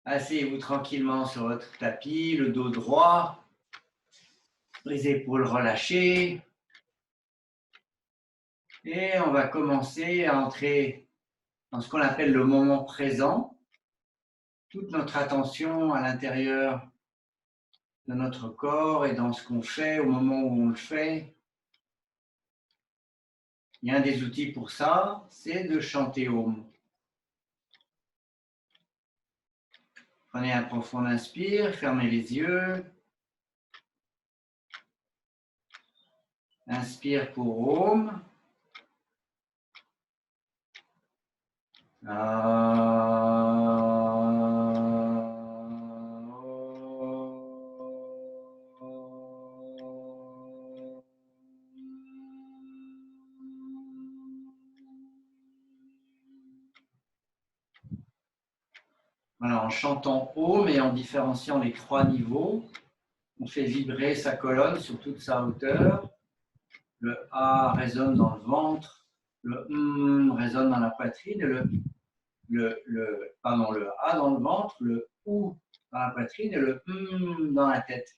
Asseyez-vous tranquillement sur votre tapis, le dos droit, les épaules relâchées. Et on va commencer à entrer dans ce qu'on appelle le moment présent. Toute notre attention à l'intérieur de notre corps et dans ce qu'on fait au moment où on le fait. Il y a un des outils pour ça, c'est de chanter Om. Prenez un profond inspire, fermez les yeux. Inspire pour Om. Voilà, en chantant Om et en différenciant les 3 niveaux, on fait vibrer sa colonne sur toute sa hauteur. Le A résonne dans le ventre, le résonne dans la poitrine, et le A dans le ventre, le OU dans la poitrine et le dans la tête.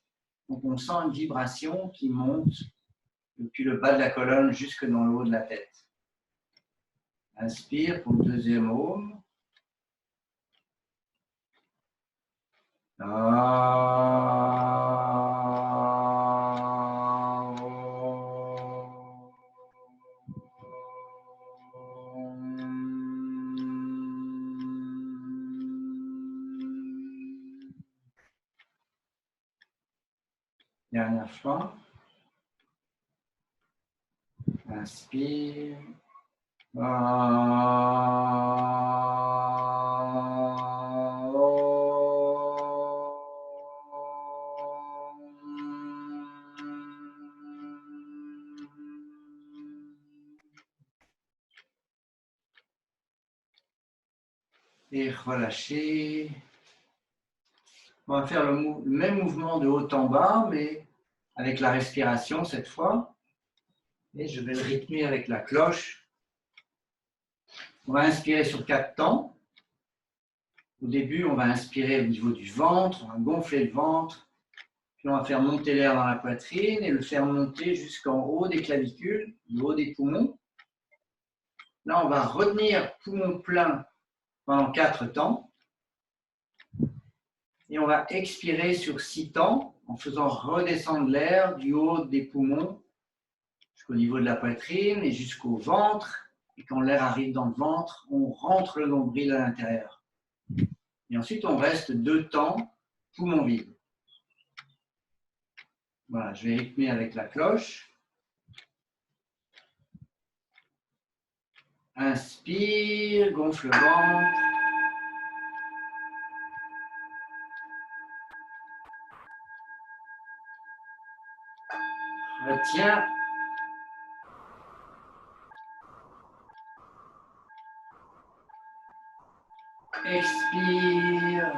Donc on sent une vibration qui monte depuis le bas de la colonne jusque dans le haut de la tête. Inspire pour le deuxième Om. Dernière fois. Inspire. Et relâchez. On va faire le même mouvement de haut en bas, mais avec la respiration cette fois. Et je vais le rythmer avec la cloche. On va inspirer sur 4 temps. Au début, on va inspirer au niveau du ventre, on va gonfler le ventre, puis on va faire monter l'air dans la poitrine et le faire monter jusqu'en haut des clavicules, du haut des poumons. Là, on va retenir poumon plein pendant 4 temps. Et on va expirer sur 6 temps en faisant redescendre l'air du haut des poumons jusqu'au niveau de la poitrine et jusqu'au ventre. Et quand l'air arrive dans le ventre, on rentre le nombril à l'intérieur. Et ensuite, on reste 2 temps poumon vide. Voilà, je vais rythmer avec la cloche. Inspire, gonfle le ventre. Retiens. Expire.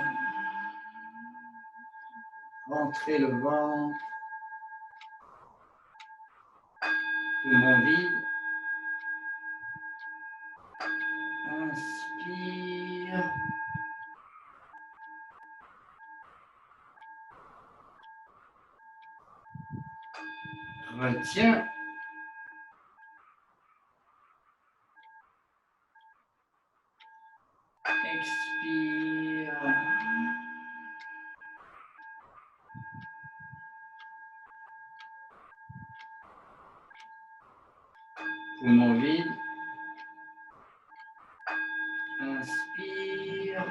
Rentrez le ventre. Poumon vide. Inspire. Retiens. Expire. Poumon vide. Inspire.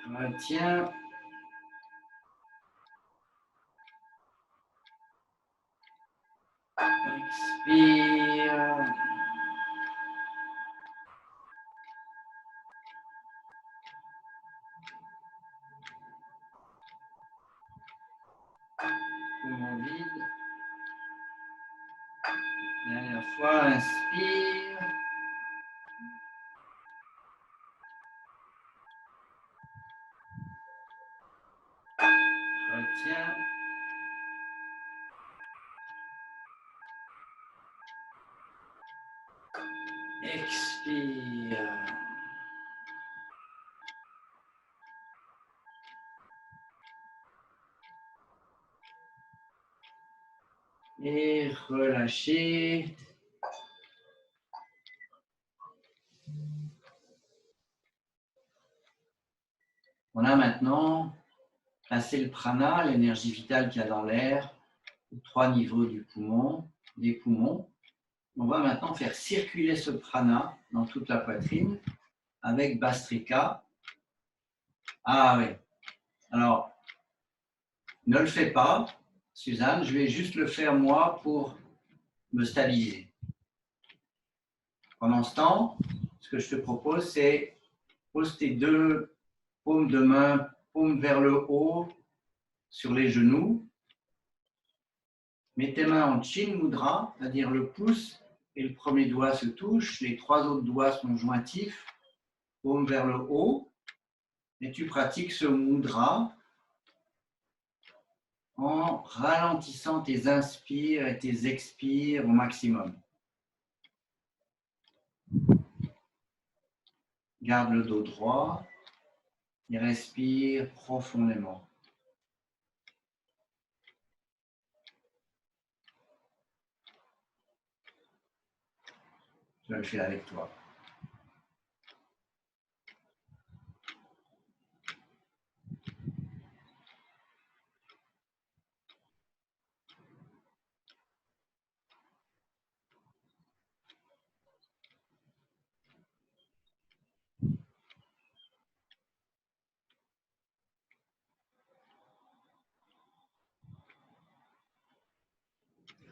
Retiens. Expire. Poumon vide. Dernière fois, inspire. Retiens. Expire. Et relâchez. On a maintenant placé le prana, l'énergie vitale qu'il y a dans l'air, aux 3 niveaux des poumons. On va maintenant faire circuler ce prana dans toute la poitrine avec Bastrika. Ah oui. Alors, ne le fais pas, Suzanne, je vais juste le faire moi pour me stabiliser. Pendant ce temps, ce que je te propose, c'est pose tes 2 paumes de main, paume vers le haut, sur les genoux. Mets tes mains en Chin Mudra, c'est-à-dire le pouce et le premier doigt se touchent, les 3 autres doigts sont jointifs, paume vers le haut, et tu pratiques ce mudra en ralentissant tes inspires et tes expires au maximum. Garde le dos droit et respire profondément. Je vais le faire avec toi.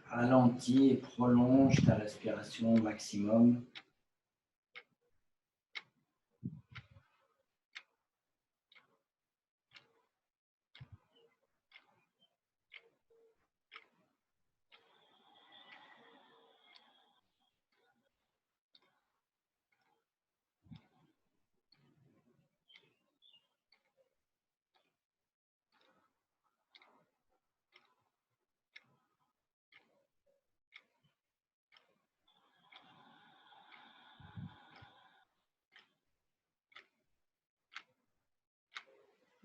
Ralentis et prolonge ta respiration au maximum.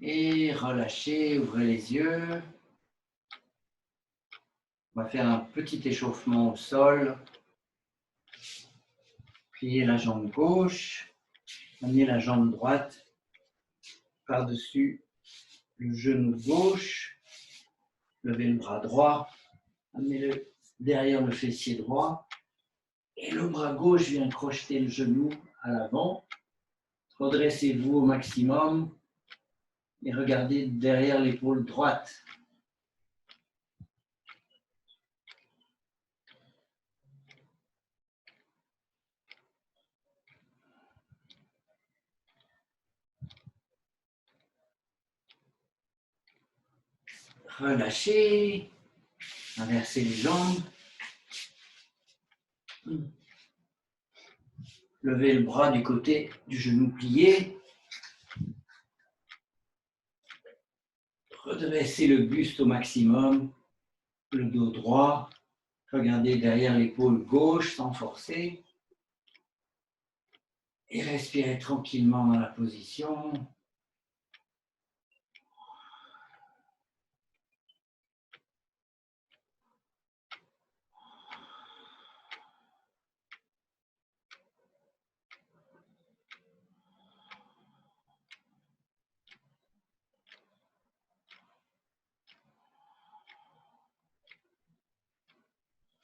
Et relâchez, ouvrez les yeux. On va faire un petit échauffement au sol. Pliez la jambe gauche, amenez la jambe droite par-dessus le genou gauche, levez le bras droit, amenez-le derrière le fessier droit et le bras gauche vient crocheter le genou à l'avant. Redressez-vous au maximum et regardez derrière l'épaule droite. Relâchez, inversez les jambes. Levez le bras du côté du genou plié. Redressez le buste au maximum, le dos droit. Regardez derrière l'épaule gauche sans forcer. Et respirez tranquillement dans la position.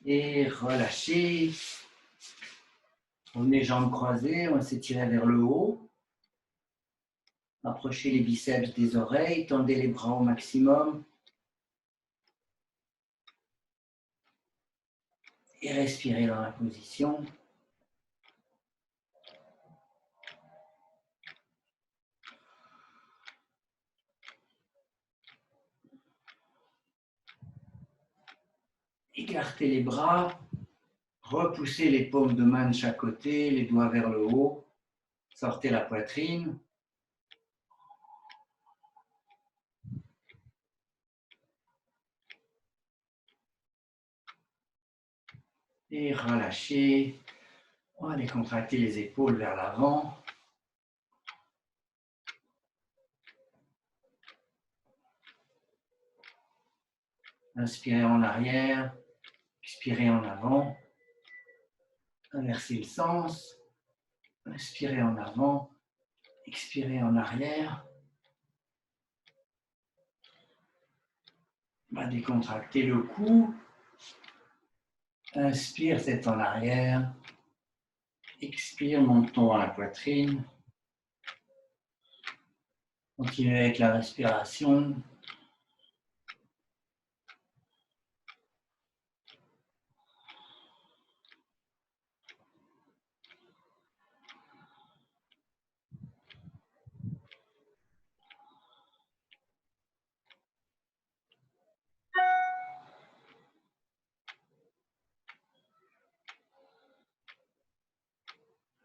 Et relâchez. Revenez jambes croisées, on va s'étirer vers le haut. Approchez les biceps des oreilles, tendez les bras au maximum. Et respirez dans la position. Écartez les bras. Repoussez les paumes de main de chaque côté, les doigts vers le haut. Sortez la poitrine. Et relâchez. On va décontracter les épaules vers l'avant. Inspirez en arrière, expirez en avant. Inversez le sens. Inspirez en avant, expirez en arrière. On va décontracter le cou. Inspire, tête en arrière. Expire, menton à la poitrine. Continuez avec la respiration.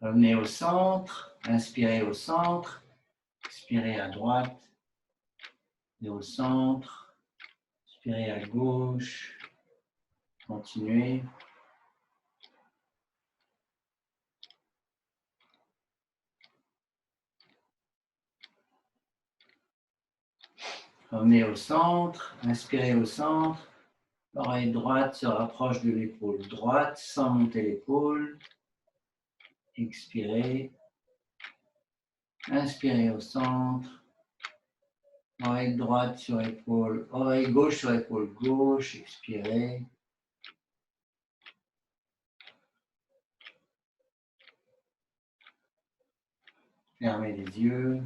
Revenez au centre. Inspirez au centre. Expirez à droite. Et au centre. Expirez à gauche. Continuez. Revenez au centre. Inspirez au centre. L'oreille droite se rapproche de l'épaule droite sans monter l'épaule. Expirez. Inspirez au centre. Oreille droite sur épaule. Oreille gauche sur épaule gauche. Expirez. Fermez les yeux.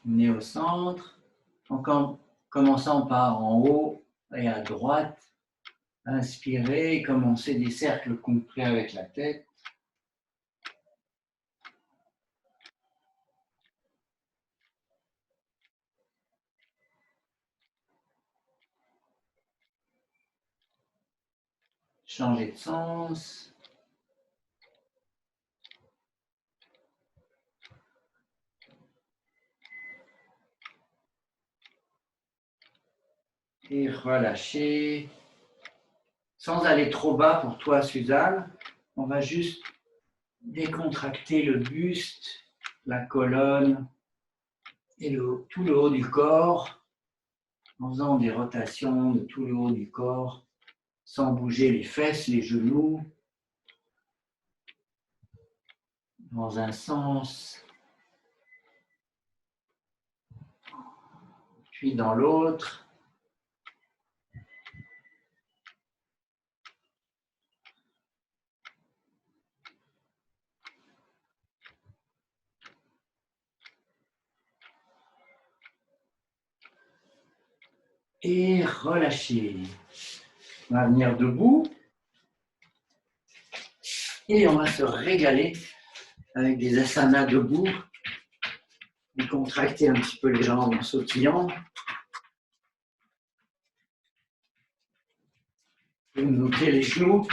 Venez au centre. En commençant par en haut et à droite. Inspirez. Commencez des cercles complets avec la tête. Changez de sens. Et relâchez. Sans aller trop bas pour toi, Suzanne, on va juste décontracter le buste, la colonne et tout le haut du corps en faisant des rotations de tout le haut du corps sans bouger les fesses, les genoux dans un sens puis dans l'autre. Et relâchez. On va venir debout et on va se régaler avec des asanas debout. Et contracter un petit peu les jambes en sautillant. Vous montez les genoux.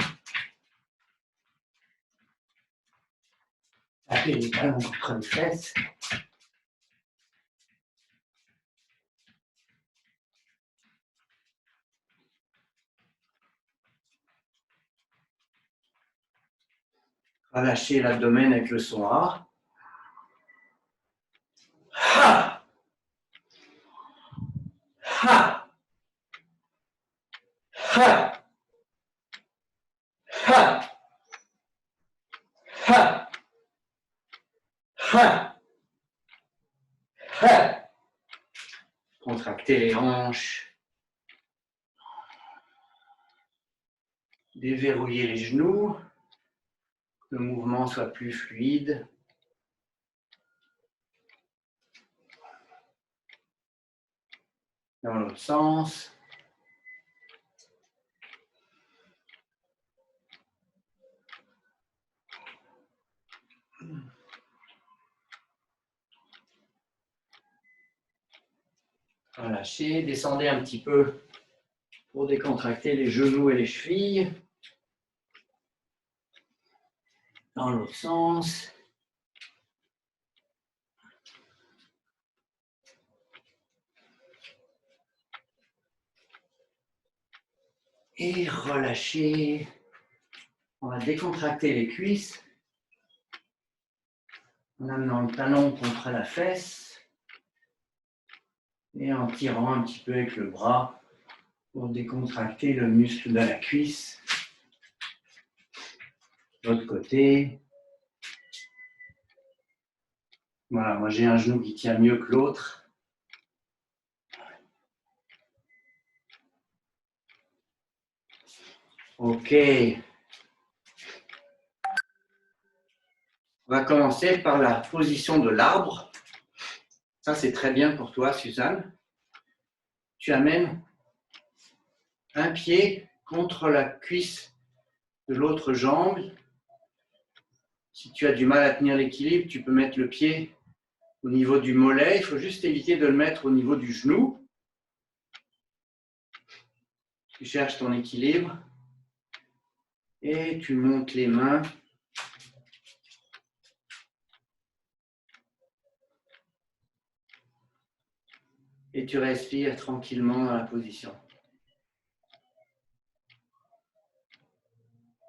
Tapez les talons contre les fesses. Relâchez l'abdomen avec le son A. Ha! Ha! Ha! Ha! Ha! Ha! Ha! Contractez les hanches. Déverrouillez les genoux. Que le mouvement soit plus fluide. Dans l'autre sens. Relâchez, descendez un petit peu pour décontracter les genoux et les chevilles. Dans l'autre sens. Et relâcher. On va décontracter les cuisses en amenant le talon contre la fesse et en tirant un petit peu avec le bras pour décontracter le muscle de la cuisse. De l'autre côté. Voilà, moi j'ai un genou qui tient mieux que l'autre. Ok. On va commencer par la position de l'arbre. Ça, c'est très bien pour toi, Suzanne. Tu amènes un pied contre la cuisse de l'autre jambe. Si tu as du mal à tenir l'équilibre, tu peux mettre le pied au niveau du mollet. Il faut juste éviter de le mettre au niveau du genou. Tu cherches ton équilibre et tu montes les mains. Et tu respires tranquillement dans la position.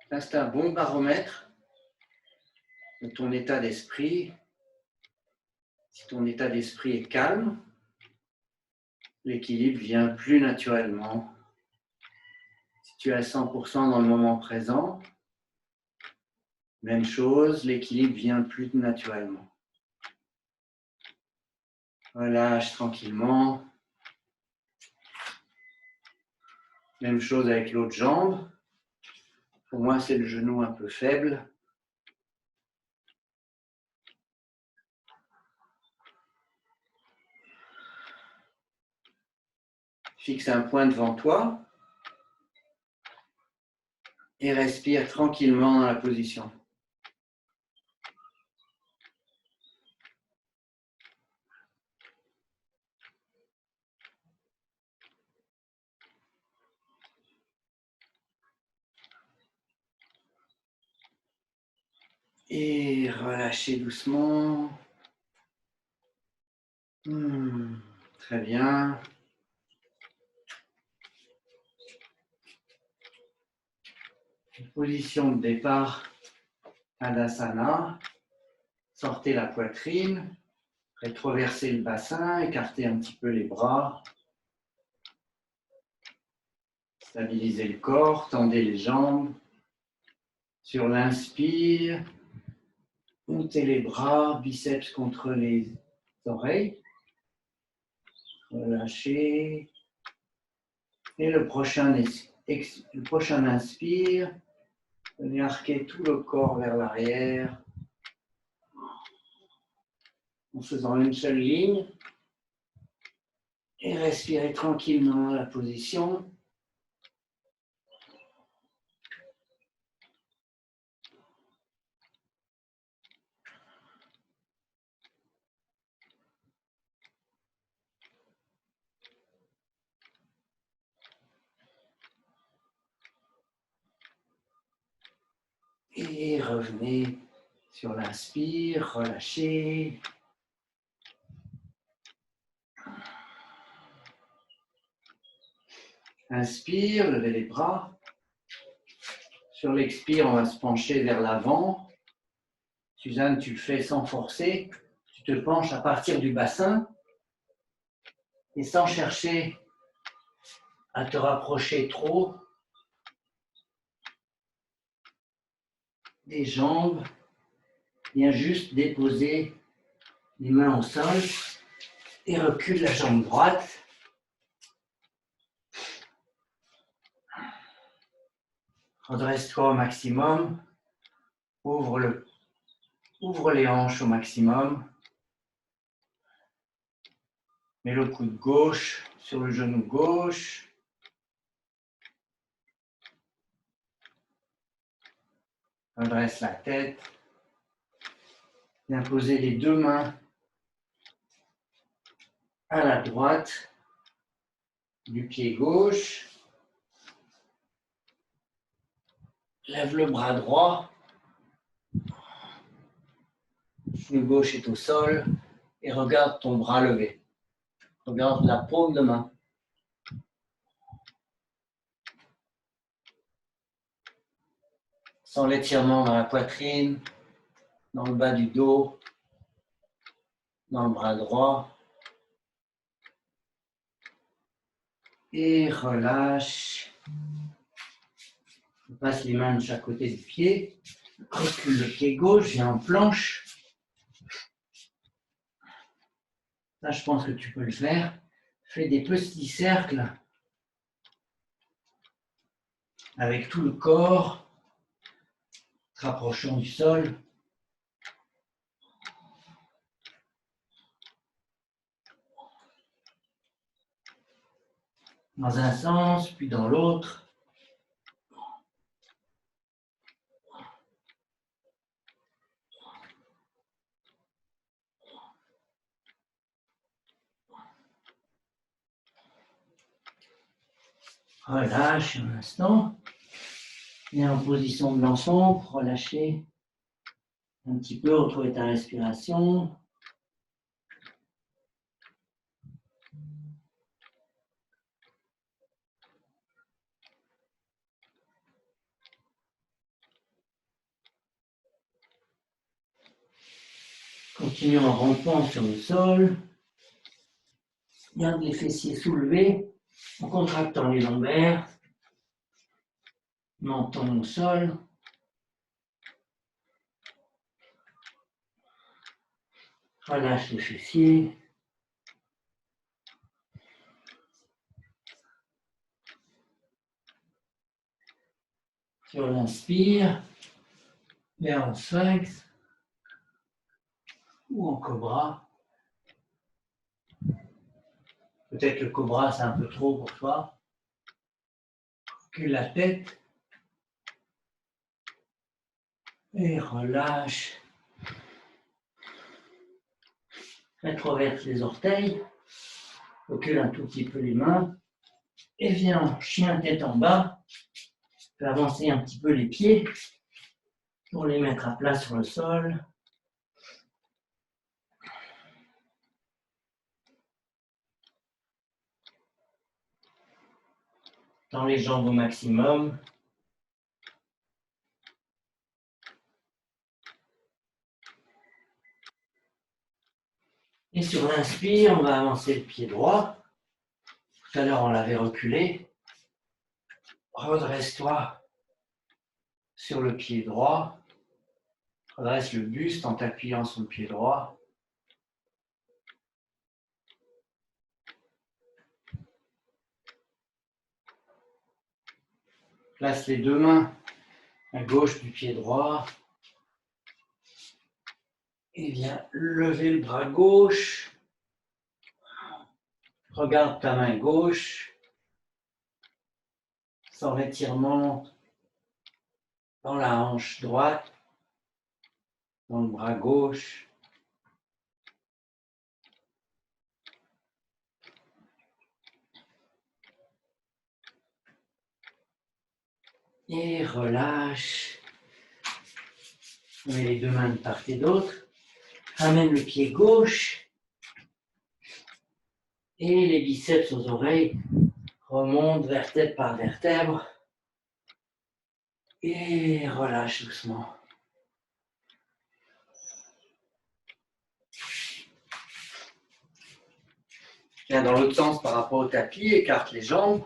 Là, c'est un bon baromètre de ton état d'esprit. Si ton état d'esprit est calme, l'équilibre vient plus naturellement. Si tu es à 100% dans le moment présent, même chose, l'équilibre vient plus naturellement. Relâche tranquillement. Même chose avec l'autre jambe. Pour moi, c'est le genou un peu faible. Fixe un point devant toi et respire tranquillement dans la position. Et relâchez doucement. Très bien. Position de départ, Tadasana. Sortez la poitrine, rétroversez le bassin, écartez un petit peu les bras. Stabilisez le corps, tendez les jambes. Sur l'inspire, montez les bras, biceps contre les oreilles. Relâchez. Et le prochain inspire, venez arquer tout le corps vers l'arrière en faisant une seule ligne. Et respirez tranquillement la position. Et revenez sur l'inspire, relâchez. Inspire, levez les bras. Sur l'expire, on va se pencher vers l'avant. Suzanne, tu le fais sans forcer. Tu te penches à partir du bassin et sans chercher à te rapprocher trop des jambes. Viens juste déposer les mains au sol et recule la jambe droite. Redresse-toi au maximum. Ouvre les hanches au maximum. Mets le coude gauche sur le genou gauche. Redresse la tête. Viens poser les deux mains à la droite du pied gauche. Lève le bras droit. Le genou gauche est au sol. Et regarde ton bras levé. Regarde la paume de main. Sans l'étirement dans la poitrine, dans le bas du dos, dans le bras droit. Et relâche. On passe les mains de chaque côté du pied. Recule le pied gauche, viens en planche. Là, je pense que tu peux le faire. Fais des petits cercles avec tout le corps, te rapprochant du sol. Dans un sens, puis dans l'autre. Relâche un instant. Viens en position de l'enfant pour relâcher un petit peu, retrouver ta respiration. Continue en rampant sur le sol. Garde les fessiers soulevés en contractant les lombaires. Menton au sol. Relâche les fessiers. Sur l'inspire, viens en sphinx ou en cobra. Peut-être le cobra, c'est un peu trop pour toi. Recule la tête et relâche. Rétroverse les orteils. Recule un tout petit peu les mains. Et viens en chien tête en bas. Fais avancer un petit peu les pieds pour les mettre à plat sur le sol. Tends les jambes au maximum. Et sur l'inspire, on va avancer le pied droit. Tout à l'heure, on l'avait reculé. Redresse-toi sur le pied droit. Redresse le buste en t'appuyant sur le pied droit. Place les deux mains à gauche du pied droit. Et viens lever le bras gauche. Regarde ta main gauche. Sans l'étirement dans la hanche droite, dans le bras gauche. Et relâche. On met les deux mains de part et d'autre. Ramène le pied gauche. Et les biceps aux oreilles. Remonte vertèbre par vertèbre. Et relâche doucement. Viens dans l'autre sens par rapport au tapis. Écarte les jambes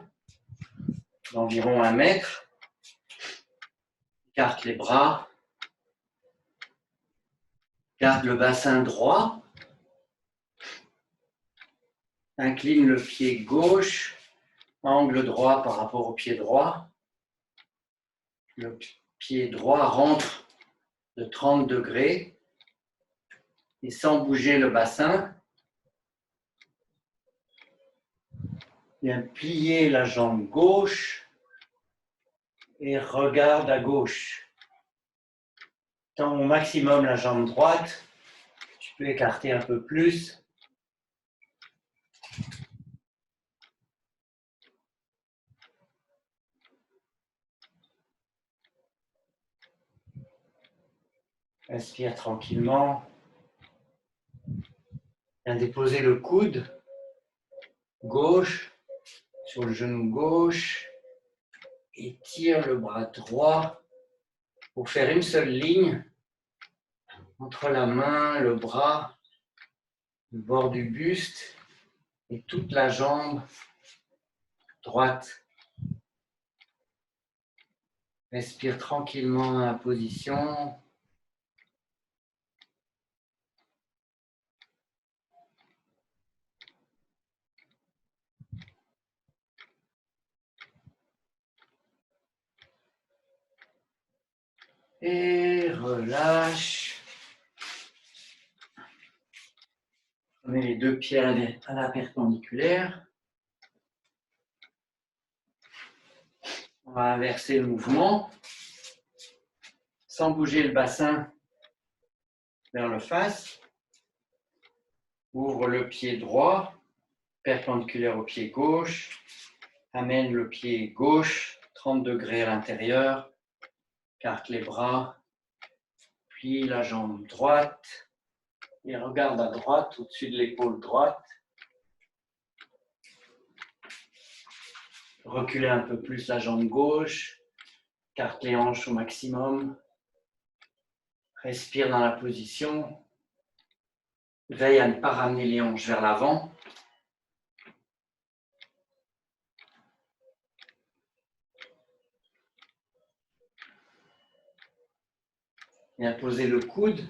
d'environ 1 mètre. Écarte les bras. Garde le bassin droit. Incline le pied gauche. Angle droit par rapport au pied droit. Le pied droit rentre de 30 degrés. Et sans bouger le bassin, viens plier la jambe gauche et regarde à gauche. Tends au maximum la jambe droite. Tu peux écarter un peu plus. Inspire tranquillement. Viens déposer le coude gauche sur le genou gauche. Étire le bras droit. pour faire une seule ligne entre la main, le bras, le bord du buste et toute la jambe droite. Respire tranquillement dans la position. Et relâche. On met les deux pieds à la perpendiculaire. On va inverser le mouvement sans bouger le bassin vers le face. Ouvre le pied droit, perpendiculaire au pied gauche. Amène le pied gauche, 30 degrés à l'intérieur. Carte les bras. Plie la jambe droite. Et regarde à droite, au-dessus de l'épaule droite. Reculez un peu plus la jambe gauche. Carte les hanches au maximum. Respire dans la position. Veille à ne pas ramener les hanches vers l'avant. Et à poser le coude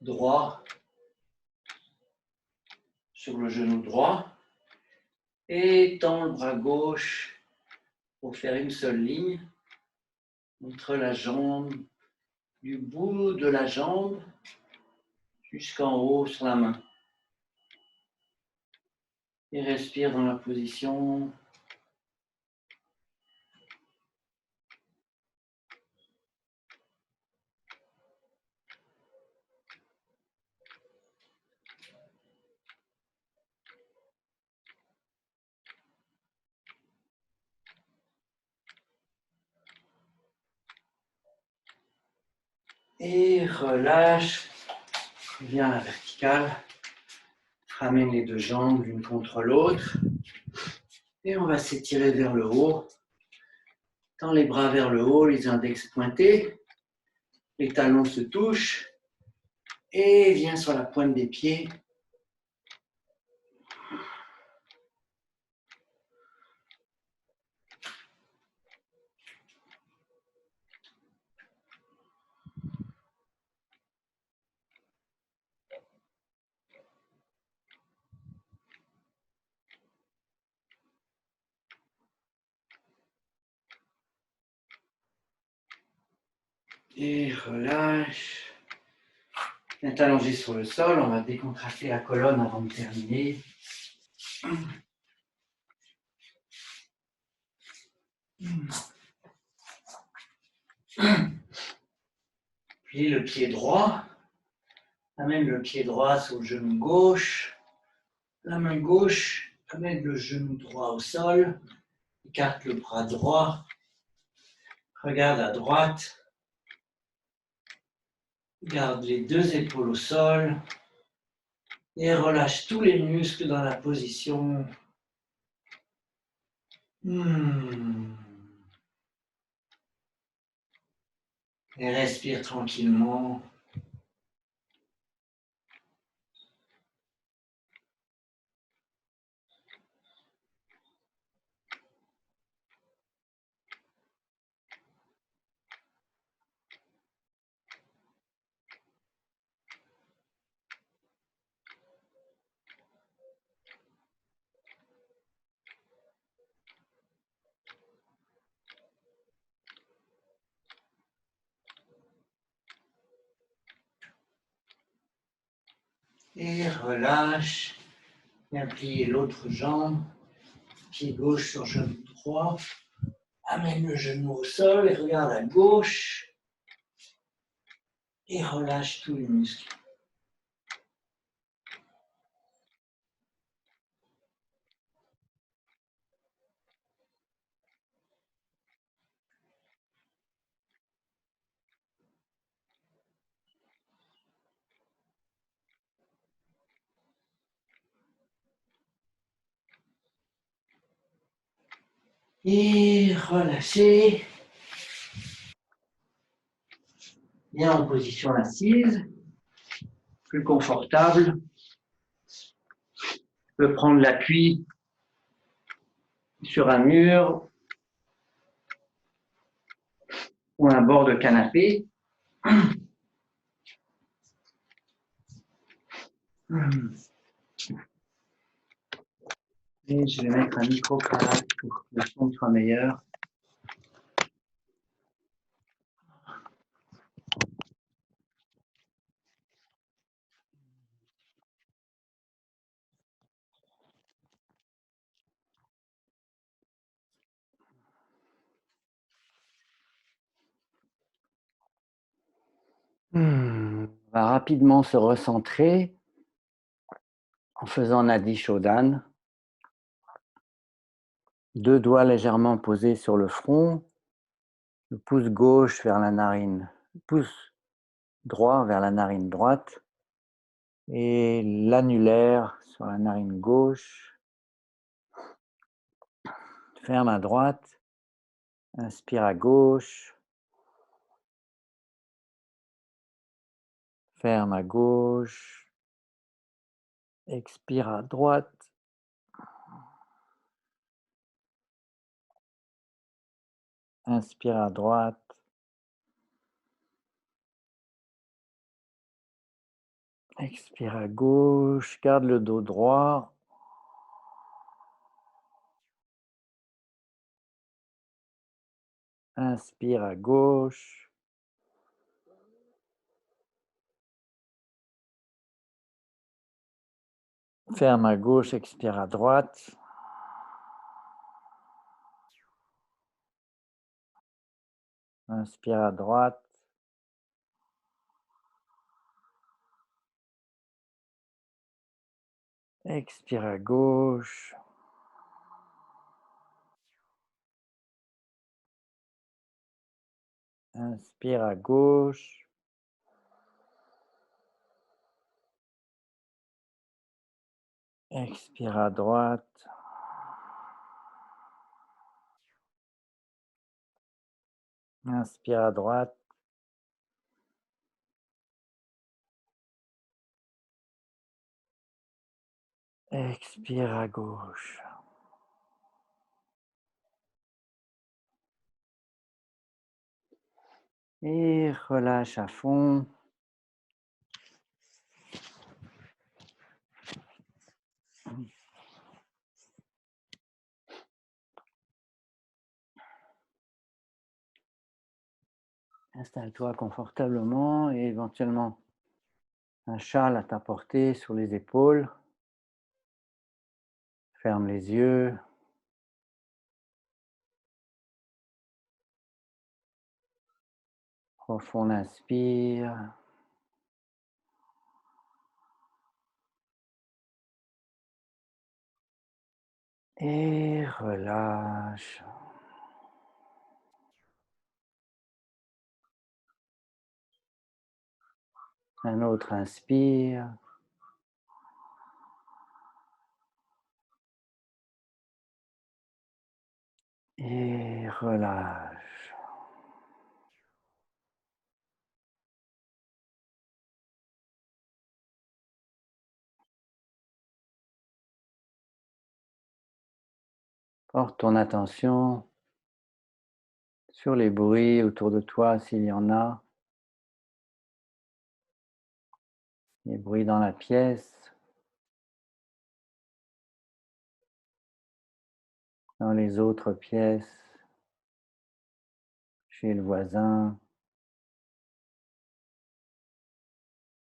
droit sur le genou droit. Et tends le bras gauche pour faire une seule ligne entre la jambe, du bout de la jambe jusqu'en haut sur la main. Et respire dans la position. Et relâche. Reviens à la verticale. Ramène les deux jambes l'une contre l'autre. Et on va s'étirer vers le haut. Tends les bras vers le haut, les index pointés. Les talons se touchent. Et viens sur la pointe des pieds. Et relâche. Viens t'allonger sur le sol. On va décontracter la colonne avant de terminer. Plie le pied droit. Amène le pied droit sur le genou gauche. La main gauche, amène le genou droit au sol. Écarte le bras droit. Regarde à droite. Garde les deux épaules au sol. Et relâche tous les muscles dans la position. Et respire tranquillement. Et relâche. Viens plier l'autre jambe. Pied gauche sur genou droit. Amène le genou au sol et regarde à gauche. Et relâche tous les muscles. Et relâchez. Bien en position assise, plus confortable. Je peux prendre l'appui sur un mur ou un bord de canapé. Et je vais mettre un micro-cravate pour que le son soit meilleur. On va rapidement se recentrer en faisant Nadi Shodhan. 2 doigts légèrement posés sur le front, le pouce gauche vers la narine, le pouce droit vers la narine droite et l'annulaire sur la narine gauche. Ferme à droite, inspire à gauche, ferme à gauche, expire à droite, inspire à droite, expire à gauche, garde le dos droit. Inspire à gauche. Ferme à gauche, expire à droite. Inspire à droite. Expire à gauche. Inspire à gauche. Expire à droite. Inspire à droite. Expire à gauche. Et relâche à fond. Installe-toi confortablement et éventuellement un châle à ta portée sur les épaules. Ferme les yeux. Profond inspire. Et relâche. Un autre inspire. Et relâche. Porte ton attention sur les bruits autour de toi s'il y en a. Les bruits dans la pièce, dans les autres pièces, chez le voisin,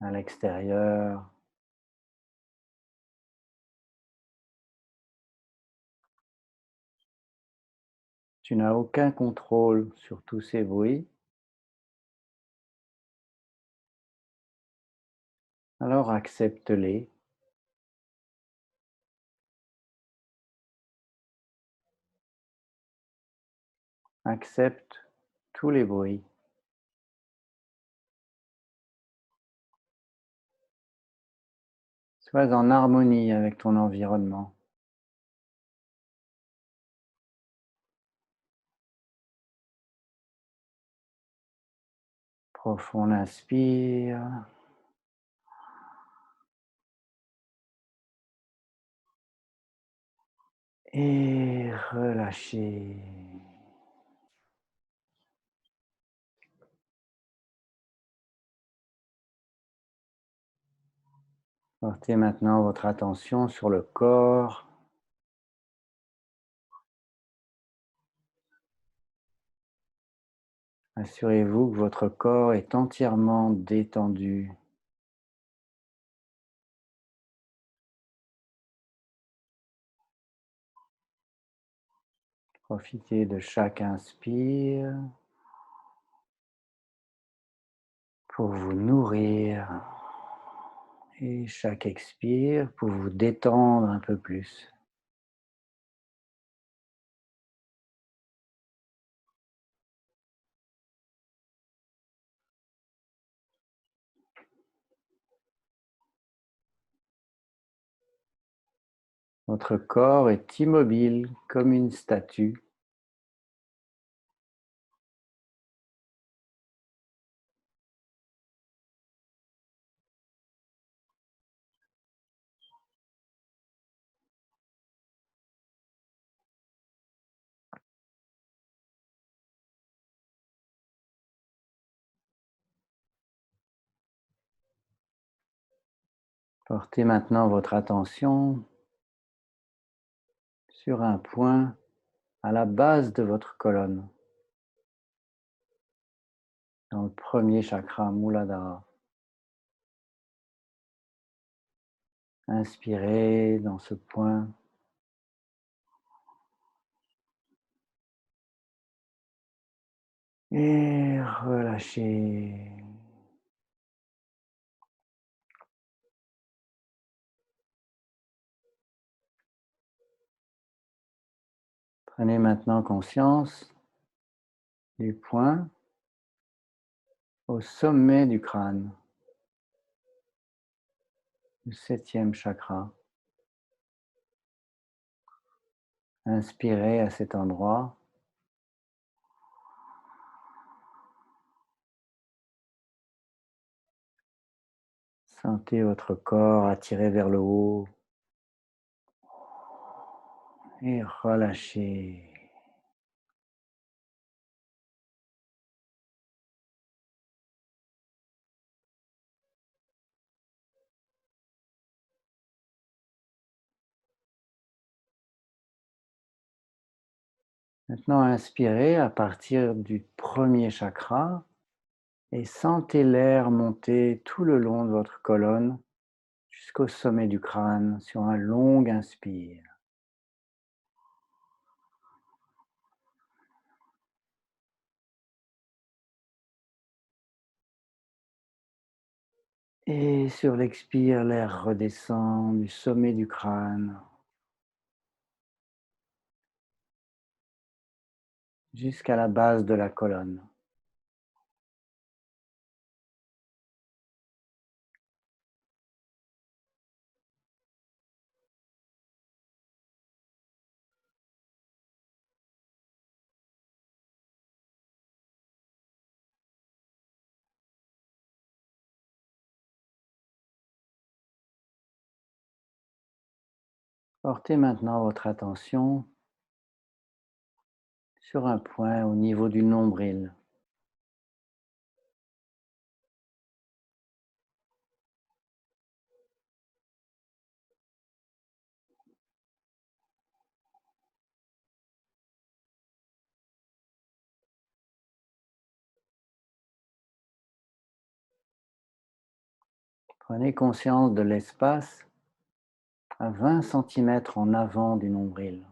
à l'extérieur. Tu n'as aucun contrôle sur tous ces bruits. Alors accepte-les. Accepte tous les bruits. Sois en harmonie avec ton environnement. Profond inspire. Et relâchez. Portez maintenant votre attention sur le corps. Assurez-vous que votre corps est entièrement détendu. Profitez de chaque inspire pour vous nourrir et chaque expire pour vous détendre un peu plus. Votre corps est immobile comme une statue. Portez maintenant votre attention sur un point à la base de votre colonne, dans le premier chakra, Muladhara. Inspirez dans ce point et relâchez. Prenez maintenant conscience du point au sommet du crâne, le septième chakra. Inspirez à cet endroit. Sentez votre corps attiré vers le haut et relâchez. Maintenant, inspirez à partir du premier chakra et sentez l'air monter tout le long de votre colonne jusqu'au sommet du crâne sur un long inspire. Et sur l'expire, l'air redescend du sommet du crâne jusqu'à la base de la colonne. Portez maintenant votre attention sur un point au niveau du nombril. Prenez conscience de l'espace à 20 cm en avant du nombril.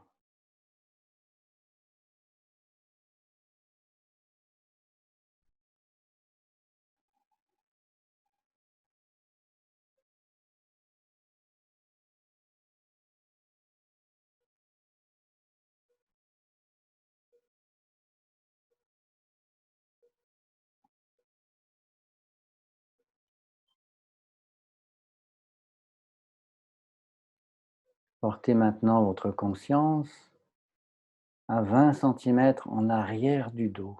Portez maintenant votre conscience à 20 cm en arrière du dos.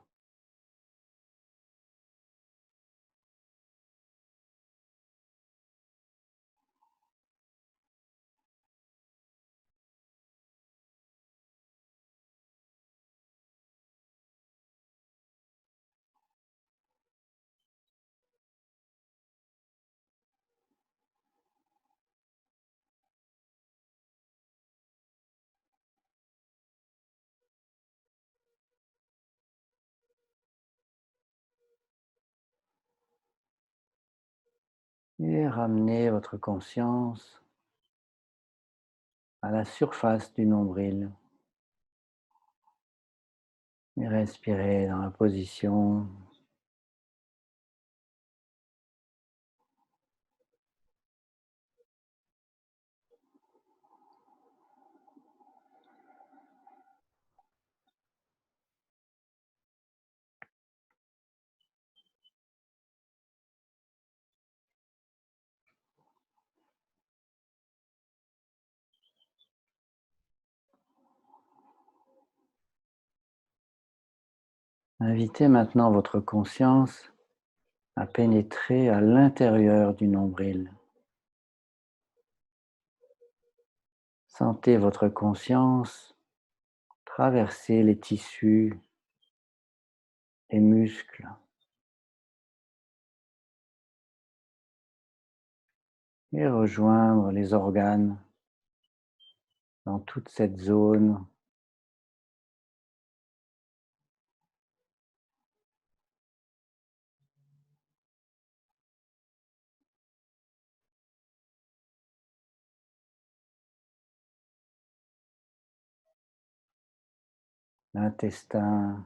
Et ramenez votre conscience à la surface du nombril. Et respirez dans la position. Invitez maintenant votre conscience à pénétrer à l'intérieur du nombril. Sentez votre conscience traverser les tissus, les muscles et rejoindre les organes dans toute cette zone. L'intestin,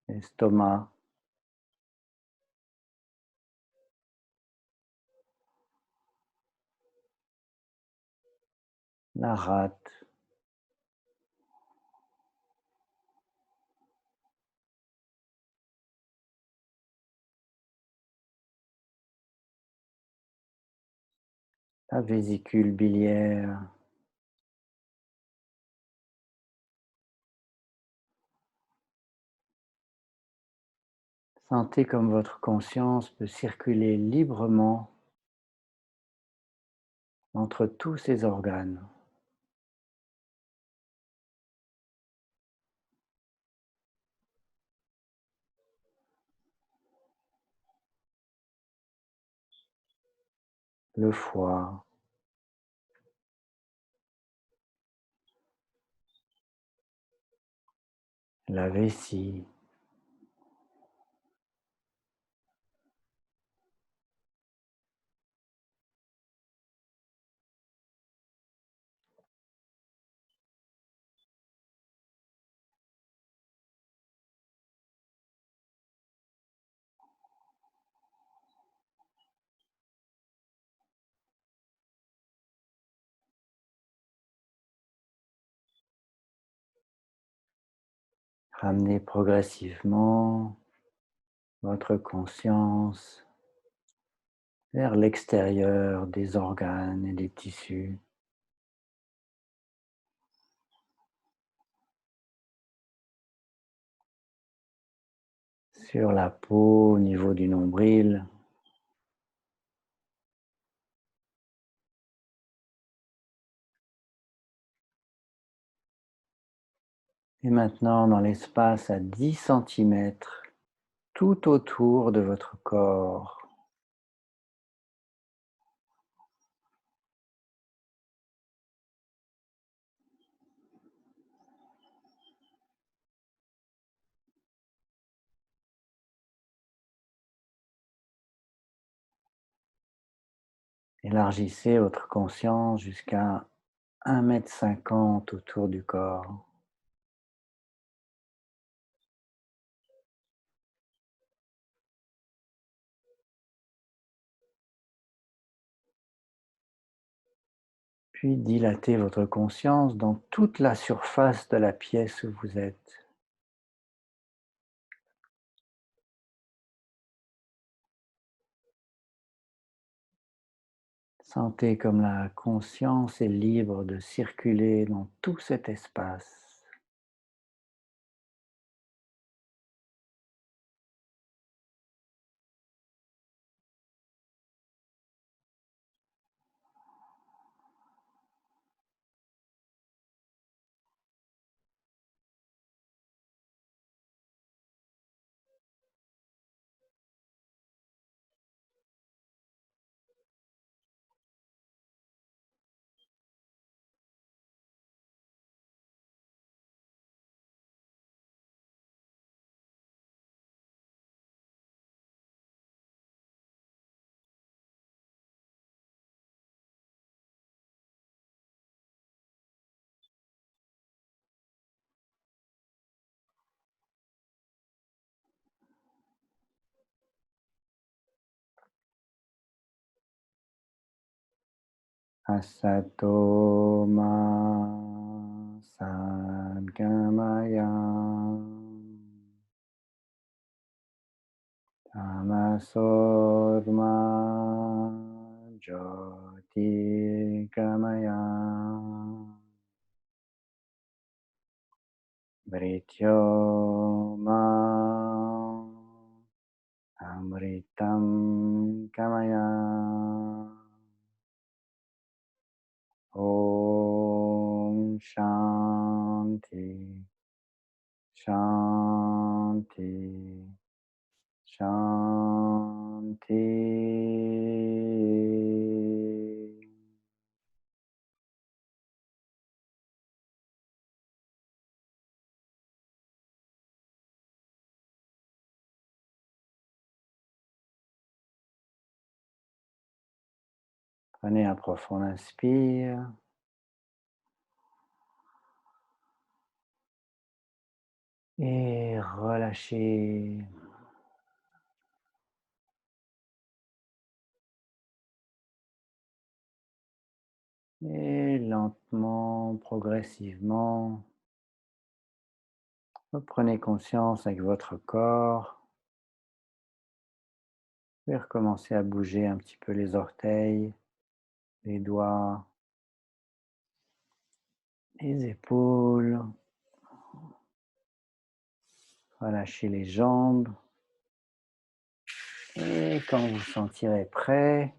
l'estomac, la rate, la vésicule biliaire. Sentez comme votre conscience peut circuler librement entre tous ces organes. Le foie, la vessie, ramenez progressivement votre conscience vers l'extérieur des organes et des tissus, sur la peau au niveau du nombril, et maintenant dans l'espace à 10 centimètres tout autour de votre corps. Élargissez votre conscience jusqu'à 1,50 m autour du corps. Puis dilatez votre conscience dans toute la surface de la pièce où vous êtes. Sentez comme la conscience est libre de circuler dans tout cet espace. Asato ma sadgamaya. Tamaso ma jyotirgamaya. Mrityo ma amritam gamaya. Om Shanti Shanti Shanti. Prenez un profond inspire. Et relâchez. Et lentement, progressivement, reprenez conscience avec votre corps. Vous pouvez recommencer à bouger un petit peu les orteils, les doigts, les épaules. Relâchez les jambes. Et quand vous sentirez prêt,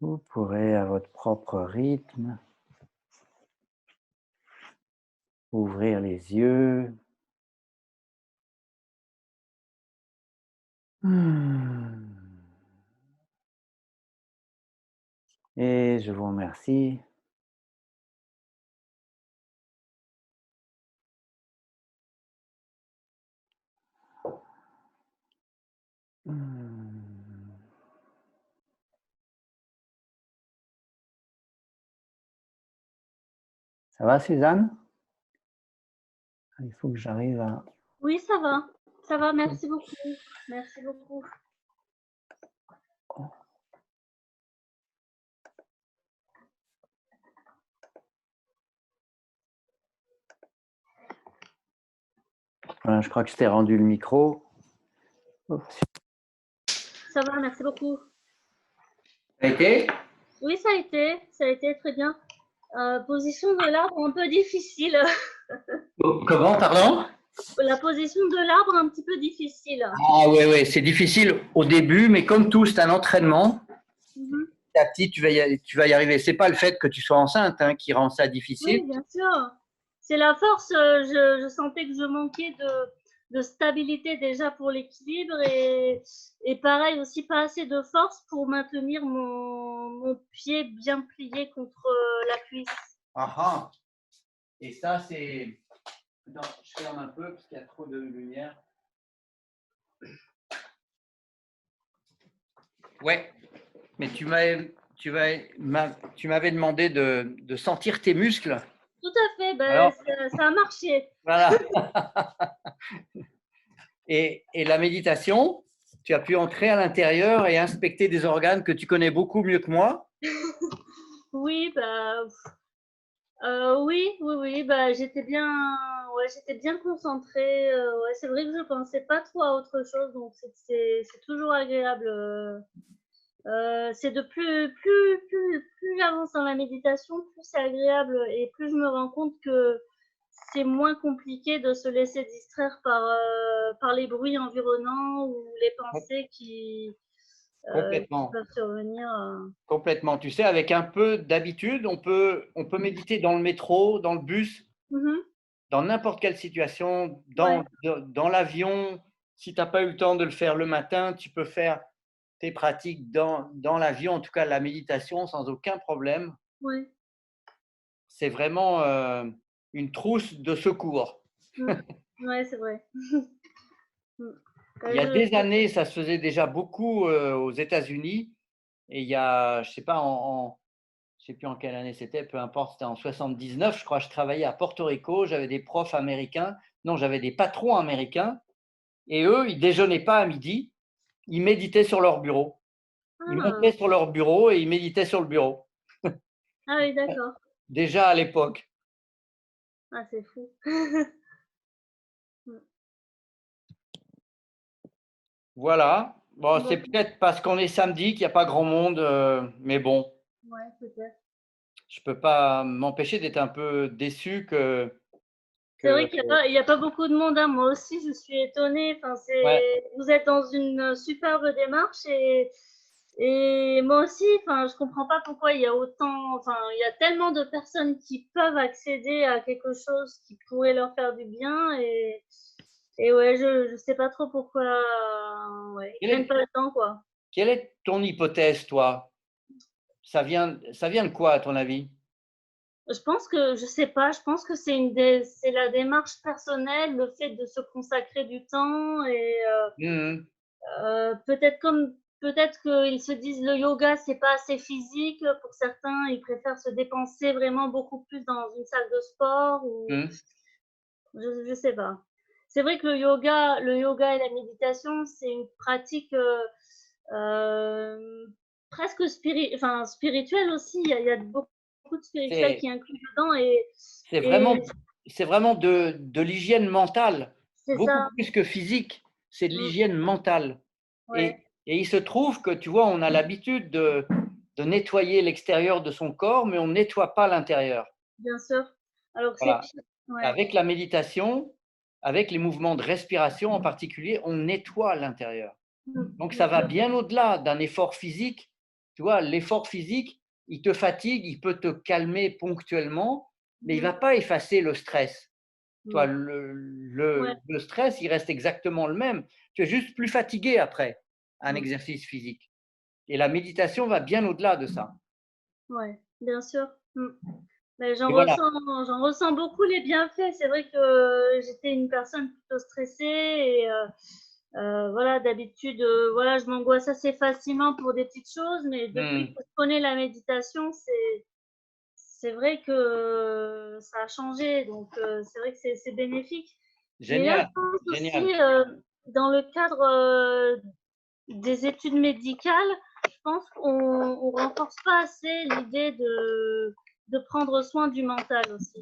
vous pourrez à votre propre rythme ouvrir les yeux. Et je vous remercie. Ça va, Suzanne? Il faut que j'arrive à... Oui, ça va, merci beaucoup. Merci beaucoup. Voilà, je crois que je t'ai rendu le micro. Ça va, merci beaucoup. Ça a été? Oui, ça a été très bien. Position de l'arbre un peu difficile. Comment, pardon? La position de l'arbre un petit peu difficile. Ah ouais, c'est difficile au début, mais comme tout, c'est un entraînement. Petit à petit, tu vas y arriver. C'est pas le fait que tu sois enceinte qui rend ça difficile. Oui, bien sûr. C'est la force. Je sentais que je manquais de stabilité déjà pour l'équilibre et pareil aussi pas assez de force pour maintenir mon pied bien plié contre la cuisse. Ah. Et ça, c'est... Attends, je ferme un peu parce qu'il y a trop de lumière. Ouais, mais tu m'avais demandé de sentir tes muscles. Tout à fait, ben, Alors, ça a marché. voilà. Et la méditation, tu as pu entrer à l'intérieur et inspecter des organes que tu connais beaucoup mieux que moi. Oui, bah, oui, bah, j'étais bien concentrée. Ouais, c'est vrai que je pensais pas trop à autre chose, donc c'est toujours agréable. C'est de plus j'avance dans la méditation, plus c'est agréable et plus je me rends compte que c'est moins compliqué de se laisser distraire par les bruits environnants ou les pensées qui peuvent survenir. Complètement. Tu sais, avec un peu d'habitude, on peut méditer dans le métro, dans le bus, dans n'importe quelle situation, dans l'avion. Si tu n'as pas eu le temps de le faire le matin, tu peux faire tes pratiques dans l'avion, en tout cas la méditation, sans aucun problème. Oui. C'est vraiment une trousse de secours. Oui, c'est vrai. Il y a des années, ça se faisait déjà beaucoup aux États-Unis. Et il y a, je ne sais pas, je sais plus en quelle année c'était, peu importe, c'était en 79, je crois, je travaillais à Porto Rico, j'avais des profs américains, non, j'avais des patrons américains, et eux, ils déjeunaient pas à midi, ils méditaient sur leur bureau. Ah Ils montaient sur leur bureau et ils méditaient sur le bureau, Ah oui, d'accord. déjà à l'époque. Ah, c'est fou. Mm. Voilà. Bon, c'est Bon, peut-être parce qu'on est samedi qu'il n'y a pas grand monde, mais bon, ouais, peut-être. je peux pas m'empêcher d'être un peu déçu C'est que vrai qu'il y a pas beaucoup de monde, hein. Moi aussi, je suis étonnée. Enfin, ouais, vous êtes dans une superbe démarche et moi aussi, enfin, je comprends pas pourquoi il y a autant, enfin, il y a tellement de personnes qui peuvent accéder à quelque chose qui pourrait leur faire du bien et ouais, je sais pas trop pourquoi, ouais, ils quelle prennent est, pas le temps, quoi. quelle est ton hypothèse, toi? Ça vient de quoi, à ton avis? Je pense que, je sais pas, je pense que c'est la démarche personnelle, le fait de se consacrer du temps Mmh. peut-être qu'ils se disent le yoga c'est pas assez physique pour certains, ils préfèrent se dépenser vraiment beaucoup plus dans une salle de sport ou Mmh. je sais pas. C'est vrai que le yoga et la méditation, c'est une pratique presque enfin, spirituelle aussi. Il y a beaucoup de spirituel C'est qui est inclus dedans c'est et vraiment c'est vraiment de l'hygiène mentale, c'est beaucoup ça. plus que physique, c'est de Mm, l'hygiène mentale ouais, et il se trouve que, tu vois, on a l'habitude de nettoyer l'extérieur de son corps, mais on ne nettoie pas l'intérieur. bien sûr. Alors que c'est Voilà. pire. Ouais. Avec la méditation, avec les mouvements de respiration en particulier, on nettoie l'intérieur. Donc ça Bien va sûr. bien au-delà d'un effort physique. Tu vois, l'effort physique, il te fatigue, il peut te calmer ponctuellement, mais il ne va Mhm. pas effacer le stress. Toi, Non. Ouais, le stress, il reste exactement le même. Tu es juste plus fatigué après un mm, exercice physique. Et la méditation va bien au-delà de ça. ouais, bien sûr. Mais Et voilà. j'en ressens beaucoup les bienfaits. C'est vrai que j'étais une personne plutôt stressée et voilà, d'habitude, voilà, je m'angoisse assez facilement pour des petites choses, mais depuis Hmm. que je connais la méditation, c'est vrai que ça a changé. Donc, c'est vrai que c'est bénéfique. Mais là, je Génial, pense génial. aussi, dans le cadre des études médicales, je pense qu'on ne renforce pas assez l'idée de prendre soin du mental aussi.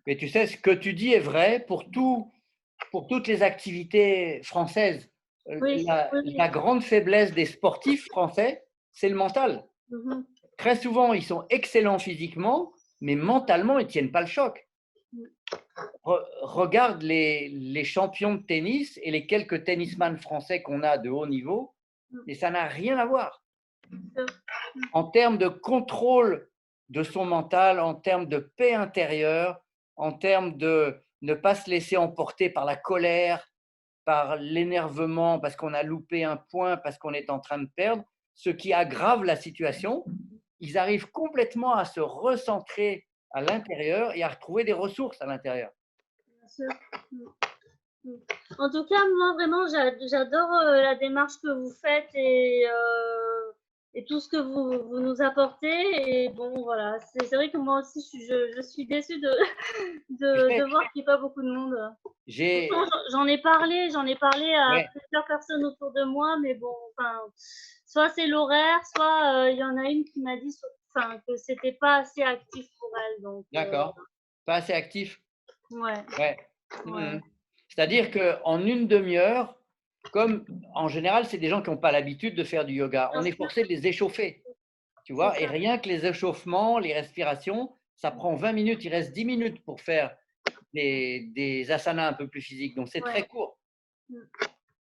Mais tu sais, ce que tu dis est vrai pour toutes les activités françaises. Oui, oui, La oui. grande faiblesse des sportifs français, c'est le mental. Mhm. Très souvent, ils sont excellents physiquement, mais mentalement, ils ne tiennent pas le choc. Regarde les champions de tennis et les quelques tennisman français qu'on a de haut niveau, Mhm. et ça n'a rien à voir. Mhm. En termes de contrôle de son mental, en termes de paix intérieure, en termes de ne pas se laisser emporter par la colère, par l'énervement, parce qu'on a loupé un point, parce qu'on est en train de perdre, ce qui aggrave la situation, ils arrivent complètement à se recentrer à l'intérieur et à retrouver des ressources à l'intérieur. Bien sûr. Mhm. Mhm. En tout cas, moi, vraiment, j'adore la démarche que vous faites et tout ce que vous nous apportez. Et bon, voilà, c'est vrai que moi aussi, je suis déçue de voir qu'il n'y a pas beaucoup de monde. J'ai, Pourtant, j'en ai parlé à ouais, plusieurs personnes autour de moi, mais bon, enfin, soit c'est l'horaire, soit il y en a une qui m'a dit enfin, que c'était pas assez actif pour elle. Donc, d'accord, pas assez actif. ouais, Ouais. ouais, Mhm. C'est-à-dire qu'en une demi-heure, comme en général, c'est des gens qui n'ont pas l'habitude de faire du yoga, bien on est sûr, forcé de les échauffer, tu c'est vois, et ça. rien que les échauffements, les respirations, ça prend 20 minutes, il reste 10 minutes pour faire des asanas un peu plus physiques, donc c'est Ouais. très court. Mm,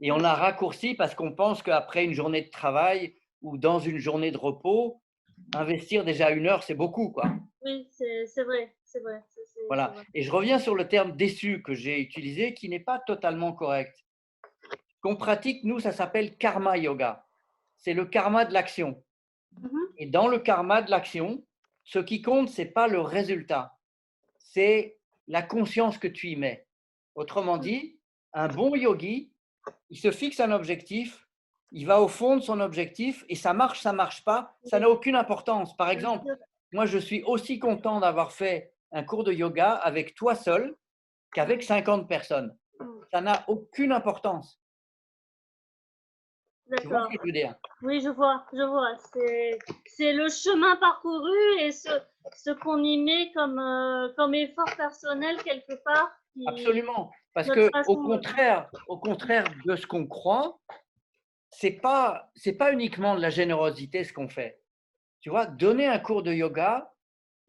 Et on mm. a raccourci parce qu'on pense qu'après une journée de travail ou dans une journée de repos, investir déjà une heure, c'est beaucoup, quoi. Oui, c'est vrai, c'est vrai, c'est Voilà. vrai. Et je reviens sur le terme déçu que j'ai utilisé, qui n'est pas totalement correct. Qu'on pratique, nous, ça s'appelle karma yoga. C'est le karma de l'action. Mhm. Et dans le karma de l'action, ce qui compte, ce n'est pas le résultat, c'est la conscience que tu y mets. Autrement dit, un bon yogi, il se fixe un objectif, il va au fond de son objectif et ça marche pas, ça Oui, n'a aucune importance. Par bien exemple, sûr. moi, je suis aussi content d'avoir fait un cours de yoga avec toi seul qu'avec Mm, 50 personnes. mm. Ça n'a aucune importance. Tu vois ce d'accord. que je veux dire? Oui, je vois, je vois. C'est le chemin parcouru et ce qu'on y met comme effort personnel quelque part, qui Absolument. Parce notre que façon. au contraire de ce qu'on croit, c'est pas uniquement de la générosité ce qu'on fait. Tu vois, donner un cours de yoga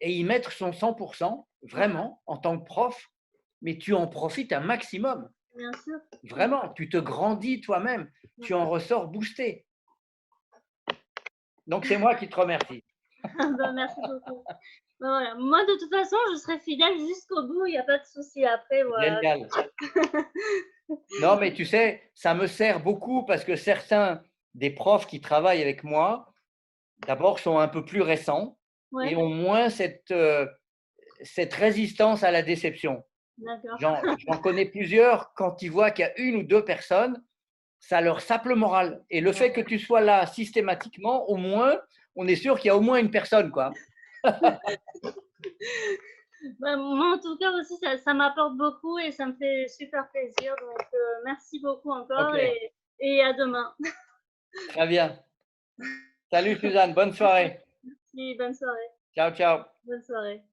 et y mettre son 100%, vraiment, en tant que prof, mais tu en profites un maximum. Bien sûr. Vraiment, tu te grandis toi-même, tu en ressors boosté. Donc, c'est moi qui te remercie. Ben, merci beaucoup. Ben, voilà. Moi, de toute façon, je serai fidèle jusqu'au bout, il n'y a pas de souci. Après, voilà. Génial. Non, mais tu sais, ça me sert beaucoup parce que certains des profs qui travaillent avec moi, d'abord, sont un peu plus récents et Ouais, ont moins cette résistance à la déception. d'accord. J'en connais plusieurs, quand ils voient qu'il y a une ou deux personnes, ça leur sape le moral. Et le fait que tu sois là systématiquement, au moins, on est sûr qu'il y a au moins une personne, quoi. Ben, moi, en tout cas, aussi, ça m'apporte beaucoup et ça me fait super plaisir. Donc, merci beaucoup encore OK, et à demain. très bien. Salut Suzanne, bonne soirée. Merci, bonne soirée. Ciao, ciao. Bonne soirée.